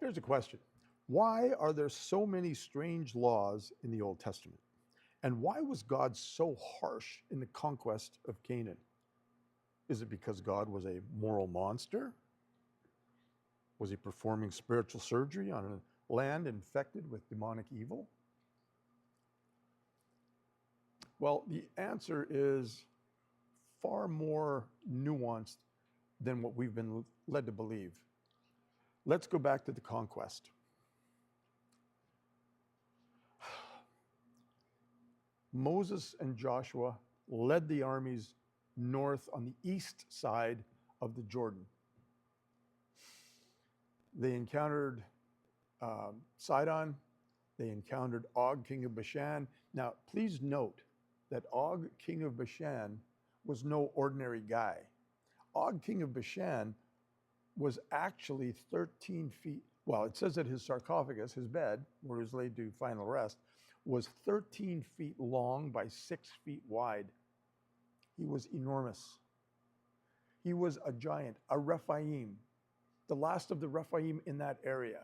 Here's a question. Why are there so many strange laws in the Old Testament? And why was God so harsh in the conquest of Canaan? Is it because God was a moral monster? Was he performing spiritual surgery on a land infected with demonic evil? Well, the answer is far more nuanced than what we've been led to believe. Let's go back to the conquest. Moses and Joshua led the armies north on the east side of the Jordan. They encountered Sidon. They encountered Og, king of Bashan. Now, please note that Og, king of Bashan, was no ordinary guy. Og, king of Bashan, was actually 13 feet. Well, it says that his sarcophagus, his bed, where he was laid to final rest, was 13 feet long by 6 feet wide. He was enormous. He was a giant, a Rephaim, the last of the Rephaim in that area.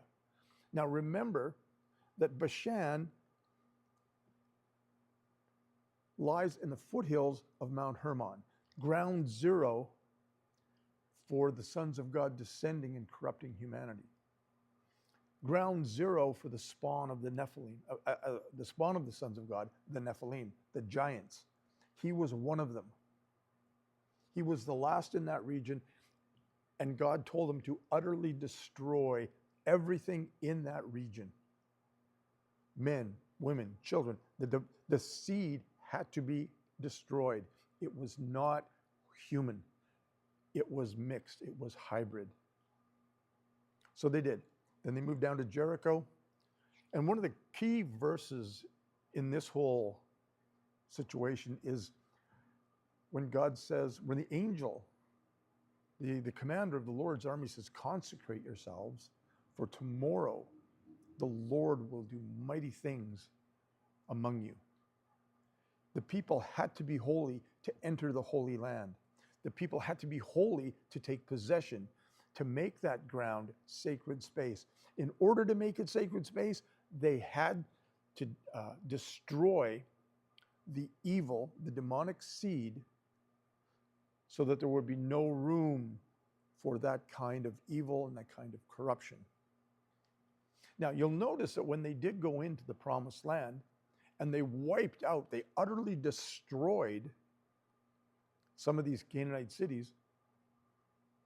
Now remember that Bashan lies in the foothills of Mount Hermon, ground zero for the sons of God descending and corrupting humanity. Ground zero for the spawn of the Nephilim, the spawn of the sons of God, the Nephilim, the giants. He was one of them. He was the last in that region, and God told him to utterly destroy everything in that region. Men, women, children. The seed had to be destroyed. It was not human. It was mixed. It was hybrid. So they did. Then they moved down to Jericho. And one of the key verses in this whole situation is when God says, when the angel, the commander of the Lord's army says, consecrate yourselves, for tomorrow the Lord will do mighty things among you. The people had to be holy to enter the Holy Land. The people had to be holy to take possession, to make that ground sacred space. In order to make it sacred space, they had to destroy the evil, the demonic seed, so that there would be no room for that kind of evil and that kind of corruption. Now, you'll notice that when they did go into the promised land and they wiped out, they utterly destroyed some of these Canaanite cities,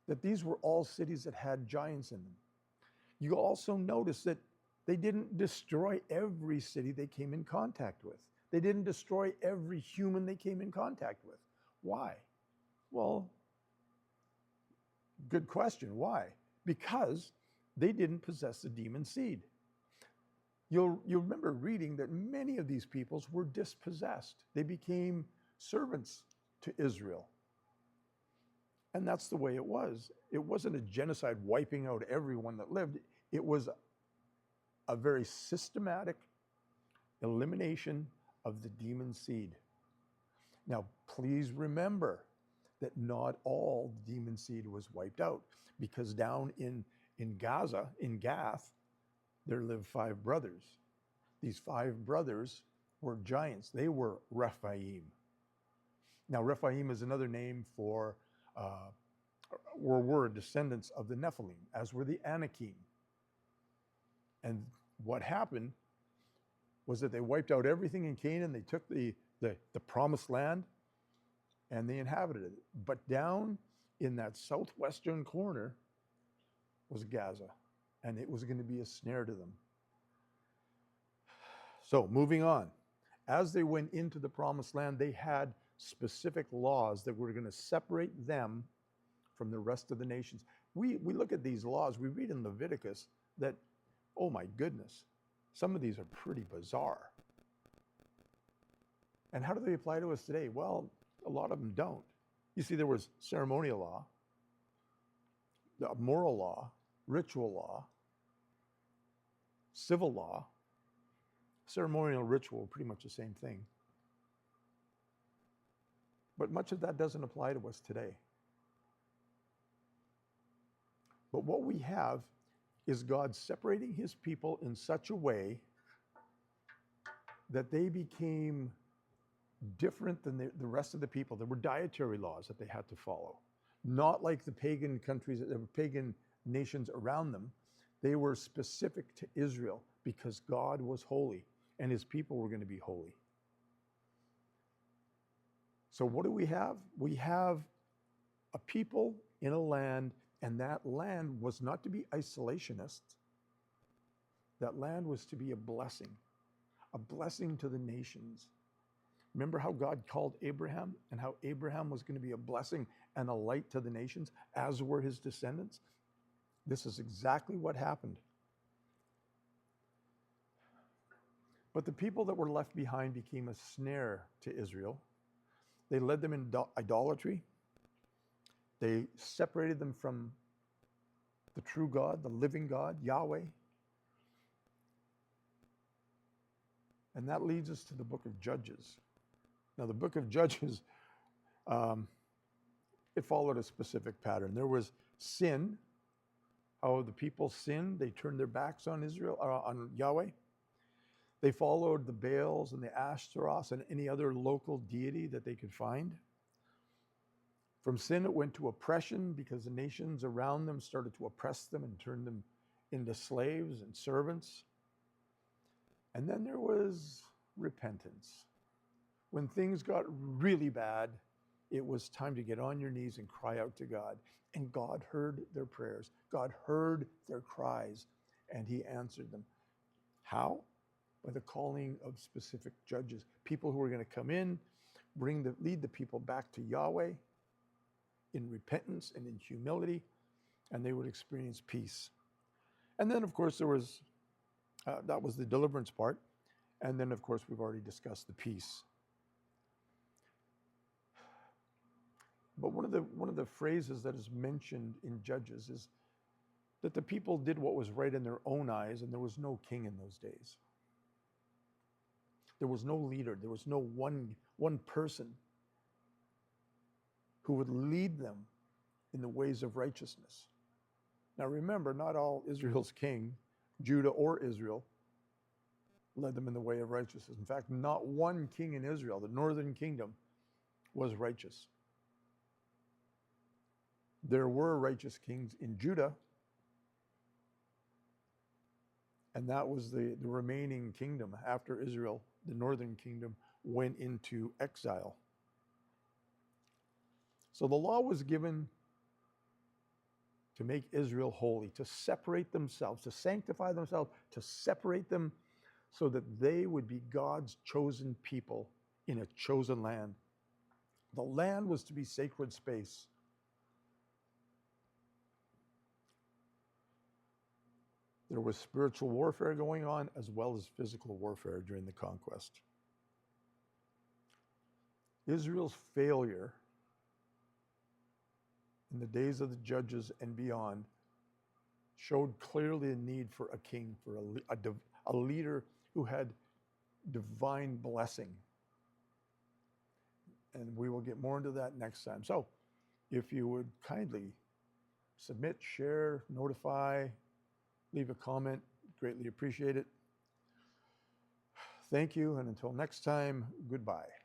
that these were all cities that had giants in them. You also notice that they didn't destroy every city they came in contact with. They didn't destroy every human they came in contact with. Why? Well, good question. Why? Because they didn't possess the demon seed. You'll remember reading that many of these peoples were dispossessed. They became servants to Israel. And that's the way it was. It wasn't a genocide wiping out everyone that lived. It was a very systematic elimination of the demon seed. Now, please remember that not all the demon seed was wiped out, because down in Gaza, in Gath, there lived 5 brothers. These 5 brothers were giants. They were Rephaim. Now, Rephaim is another name for, were descendants of the Nephilim, as were the Anakim. And what happened was that they wiped out everything in Canaan. They took the promised land and they inhabited it. But down in that southwestern corner was Gaza, and it was going to be a snare to them. So moving on, as they went into the promised land, they had specific laws that were going to separate them from the rest of the nations. We look at these laws, we read in Leviticus that, oh my goodness, some of these are pretty bizarre. And how do they apply to us today? Well, a lot of them don't. You see, there was ceremonial law, the moral law, ritual law, civil law. Ceremonial ritual, pretty much the same thing. But much of that doesn't apply to us today. But what we have is God separating his people in such a way that they became different than the rest of the people. There were dietary laws that they had to follow, not like the pagan countries, the pagan nations around them. They were specific to Israel because God was holy and his people were going to be holy. So what do we have? We have a people in a land, and that land was not to be isolationist. That land was to be a blessing to the nations. Remember how God called Abraham and how Abraham was going to be a blessing and a light to the nations, as were his descendants? This is exactly what happened. But the people that were left behind became a snare to Israel. They led them in idolatry. They separated them from the true God, the living God, Yahweh. And that leads us to the book of Judges. Now, the book of Judges, it followed a specific pattern. There was sin, how the people sinned. They turned their backs on Israel, on Yahweh. They followed the Baals and the Ashtaroths and any other local deity that they could find. From sin, it went to oppression because the nations around them started to oppress them and turn them into slaves and servants. And then there was repentance. When things got really bad, it was time to get on your knees and cry out to God. And God heard their prayers. God heard their cries, and he answered them. How? By the calling of specific judges, people who are going to come in, lead the people back to Yahweh in repentance and in humility, and they would experience peace. And then, of course, there was that was the deliverance part, and then, of course, we've already discussed the peace. But one of the phrases that is mentioned in Judges is that the people did what was right in their own eyes, and there was no king in those days. There was no leader. There was no one person who would lead them in the ways of righteousness. Now remember, not all Israel's king, Judah or Israel, led them in the way of righteousness. In fact, not one king in Israel, the northern kingdom, was righteous. There were righteous kings in Judah, and that was the remaining kingdom after Israel, the northern kingdom, went into exile. So the law was given to make Israel holy, to separate themselves, to sanctify themselves, to separate them so that they would be God's chosen people in a chosen land. The land was to be sacred space. There was spiritual warfare going on as well as physical warfare during the conquest. Israel's failure in the days of the judges and beyond showed clearly a need for a king, for a leader who had divine blessing. And we will get more into that next time. So if you would kindly submit, share, notify, leave a comment, greatly appreciate it. Thank you, and until next time, goodbye.